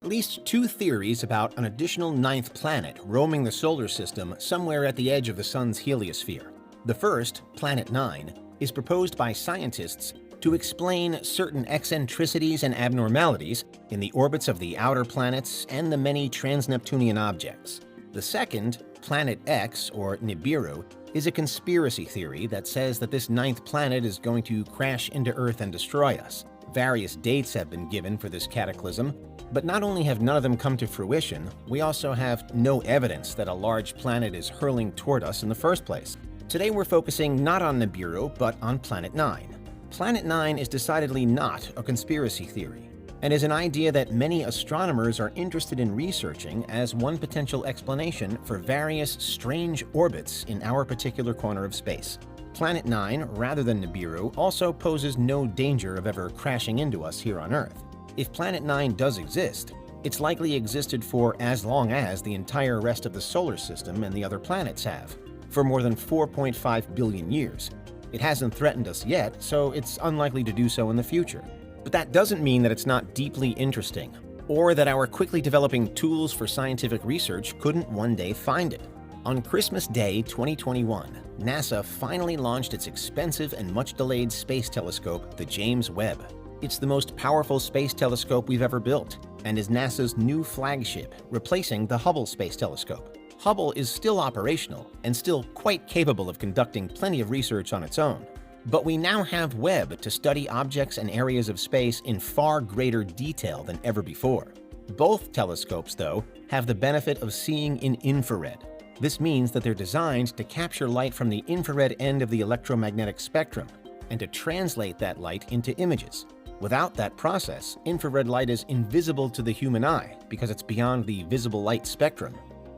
at least two theories about an additional ninth planet roaming the solar system somewhere at the edge of the Sun's heliosphere. The first, Planet 9, is proposed by scientists to explain certain eccentricities and abnormalities in the orbits of the outer planets and the many trans-Neptunian objects. The second, Planet X, or Nibiru, is a conspiracy theory that says that this ninth planet is going to crash into Earth and destroy us. Various dates have been given for this cataclysm, but not only have none of them come to fruition, we also have no evidence that a large planet is hurling toward us in the first place. Today we're focusing not on Nibiru, but on Planet 9. Planet 9 is decidedly not a conspiracy theory, and is an idea that many astronomers are interested in researching as one potential explanation for various strange orbits in our particular corner of space. Planet 9, rather than Nibiru, also poses no danger of ever crashing into us here on Earth. If Planet 9 does exist, it's likely existed for as long as the entire rest of the solar system and the other planets have, for more than 4.5 billion years. It hasn't threatened us yet, so it's unlikely to do so in the future. But that doesn't mean that it's not deeply interesting, or that our quickly developing tools for scientific research couldn't one day find it. On Christmas Day 2021, NASA finally launched its expensive and much-delayed space telescope, the James Webb. It's the most powerful space telescope we've ever built, and is NASA's new flagship, replacing the Hubble Space Telescope. Hubble is still operational and still quite capable of conducting plenty of research on its own. But we now have Webb to study objects and areas of space in far greater detail than ever before. Both telescopes, though, have the benefit of seeing in infrared. This means that they're designed to capture light from the infrared end of the electromagnetic spectrum and to translate that light into images. Without that process, infrared light is invisible to the human eye because it's beyond the visible light spectrum.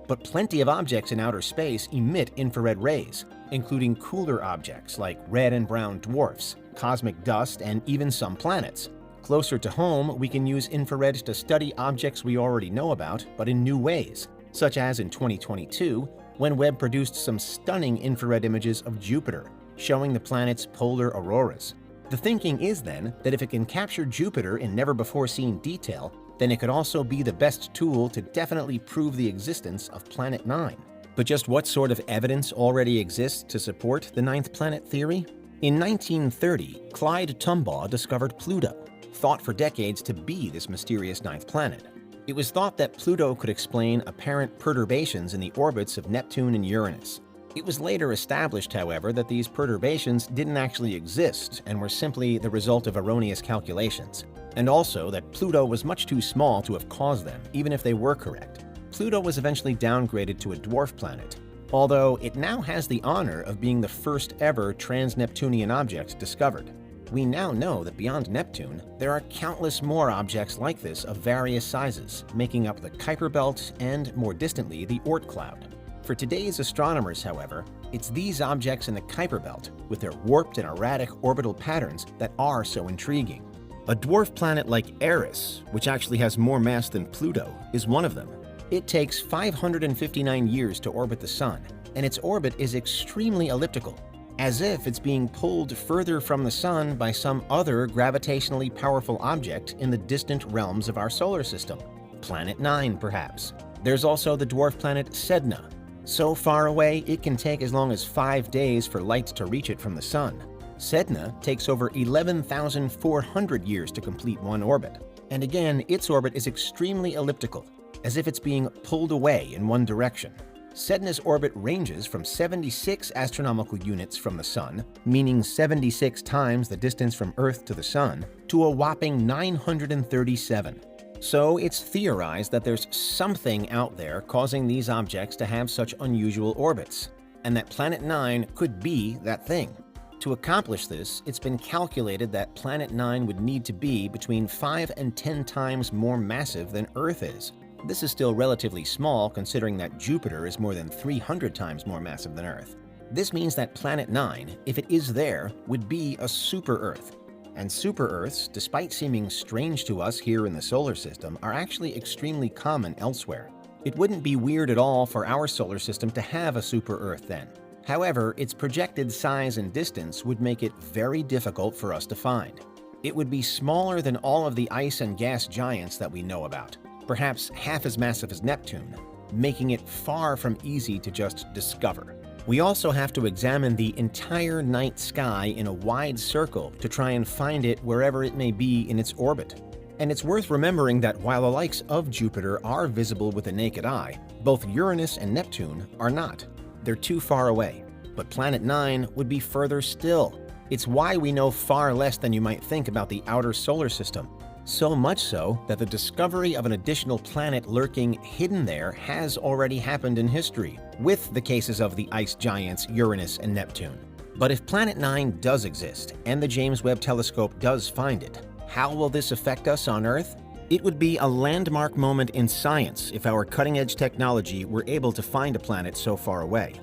But plenty of objects in outer space emit infrared rays, including cooler objects like red and brown dwarfs, cosmic dust, and even some planets. Closer to home, we can use infrared to study objects we already know about, but in new ways, such as in 2022, when Webb produced some stunning infrared images of Jupiter, showing the planet's polar auroras. The thinking is then that if it can capture Jupiter in never-before-seen detail, then it could also be the best tool to definitely prove the existence of Planet 9. But just what sort of evidence already exists to support the ninth planet theory? In 1930, Clyde Tombaugh discovered Pluto, thought for decades to be this mysterious ninth planet. It was thought that Pluto could explain apparent perturbations in the orbits of Neptune and Uranus. It was later established, however, that these perturbations didn't actually exist and were simply the result of erroneous calculations, and also that Pluto was much too small to have caused them, even if they were correct. Pluto was eventually downgraded to a dwarf planet, although it now has the honor of being the first ever trans-Neptunian object discovered. We now know that beyond Neptune, there are countless more objects like this of various sizes, making up the Kuiper Belt and, more distantly, the Oort cloud. For today's astronomers, however, it's these objects in the Kuiper Belt, with their warped and erratic orbital patterns, that are so intriguing. A dwarf planet like Eris, which actually has more mass than Pluto, is one of them. It takes 559 years to orbit the Sun, and its orbit is extremely elliptical, as if it's being pulled further from the Sun by some other gravitationally powerful object in the distant realms of our solar system. Planet 9, perhaps. There's also the dwarf planet Sedna. So far away, it can take as long as 5 days for light to reach it from the Sun. Sedna takes over 11,400 years to complete one orbit. And again, its orbit is extremely elliptical, as if it's being pulled away in one direction. Sedna's orbit ranges from 76 astronomical units from the Sun, meaning 76 times the distance from Earth to the Sun, to a whopping 937. So it's theorized that there's something out there causing these objects to have such unusual orbits, and that Planet 9 could be that thing. To accomplish this, it's been calculated that Planet 9 would need to be between 5 and 10 times more massive than Earth is. This is still relatively small considering that Jupiter is more than 300 times more massive than Earth. This means that Planet 9, if it is there, would be a super-Earth. And super-Earths, despite seeming strange to us here in the solar system, are actually extremely common elsewhere. It wouldn't be weird at all for our solar system to have a super-Earth then. However, its projected size and distance would make it very difficult for us to find. It would be smaller than all of the ice and gas giants that we know about. perhaps half as massive as Neptune, making it far from easy to just discover. We also have to examine the entire night sky in a wide circle to try and find it wherever it may be in its orbit. And it's worth remembering that while the likes of Jupiter are visible with the naked eye, both Uranus and Neptune are not. They're too far away. But Planet 9 would be further still. It's why we know far less than you might think about the outer solar system. So much so that the discovery of an additional planet lurking hidden there has already happened in history, with the cases of the ice giants Uranus and Neptune. But if Planet 9 does exist, and the James Webb Telescope does find it, how will this affect us on Earth? It would be a landmark moment in science if our cutting-edge technology were able to find a planet so far away,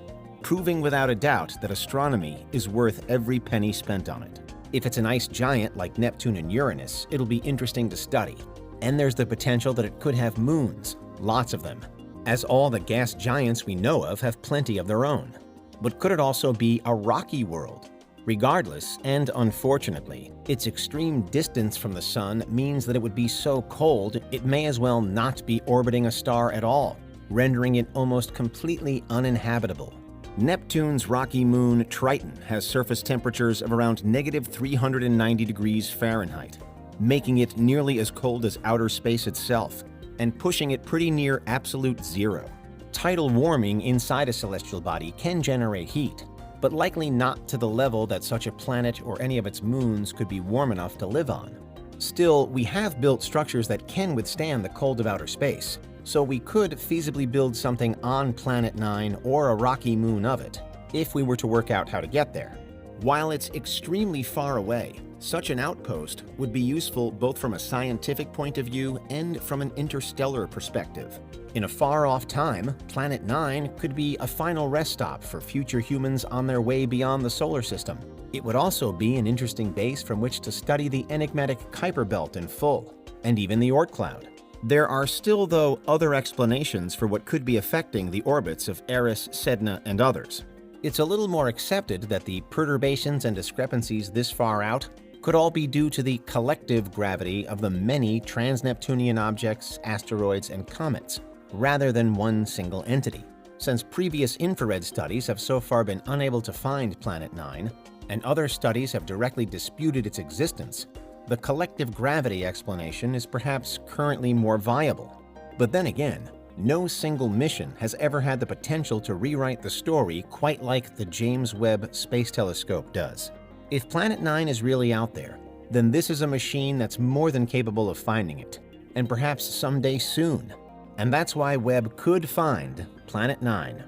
proving without a doubt that astronomy is worth every penny spent on it. If it's an ice giant like Neptune and Uranus, it'll be interesting to study. And there's the potential that it could have moons, lots of them, as all the gas giants we know of have plenty of their own. But could it also be a rocky world? Regardless, and unfortunately, its extreme distance from the Sun means that it would be so cold it may as well not be orbiting a star at all, rendering it almost completely uninhabitable. Neptune's rocky moon Triton has surface temperatures of around -390 degrees Fahrenheit, making it nearly as cold as outer space itself, and pushing it pretty near absolute zero. Tidal warming inside a celestial body can generate heat, but likely not to the level that such a planet or any of its moons could be warm enough to live on. Still, we have built structures that can withstand the cold of outer space, so we could feasibly build something on Planet 9 or a rocky moon of it, if we were to work out how to get there. While it's extremely far away, such an outpost would be useful both from a scientific point of view and from an interstellar perspective. In a far-off time, Planet 9 could be a final rest stop for future humans on their way beyond the solar system. It would also be an interesting base from which to study the enigmatic Kuiper Belt in full, and even the Oort cloud. There are still, though, other explanations for what could be affecting the orbits of Eris, Sedna, and others. It's a little more accepted that the perturbations and discrepancies this far out could all be due to the collective gravity of the many trans-Neptunian objects, asteroids, and comets, rather than one single entity. Since previous infrared studies have so far been unable to find Planet 9, and other studies have directly disputed its existence, the collective gravity explanation is perhaps currently more viable. But then again, no single mission has ever had the potential to rewrite the story quite like the James Webb Space Telescope does. If Planet 9 is really out there, then this is a machine that's more than capable of finding it, and perhaps someday soon. And that's why Webb could find Planet 9.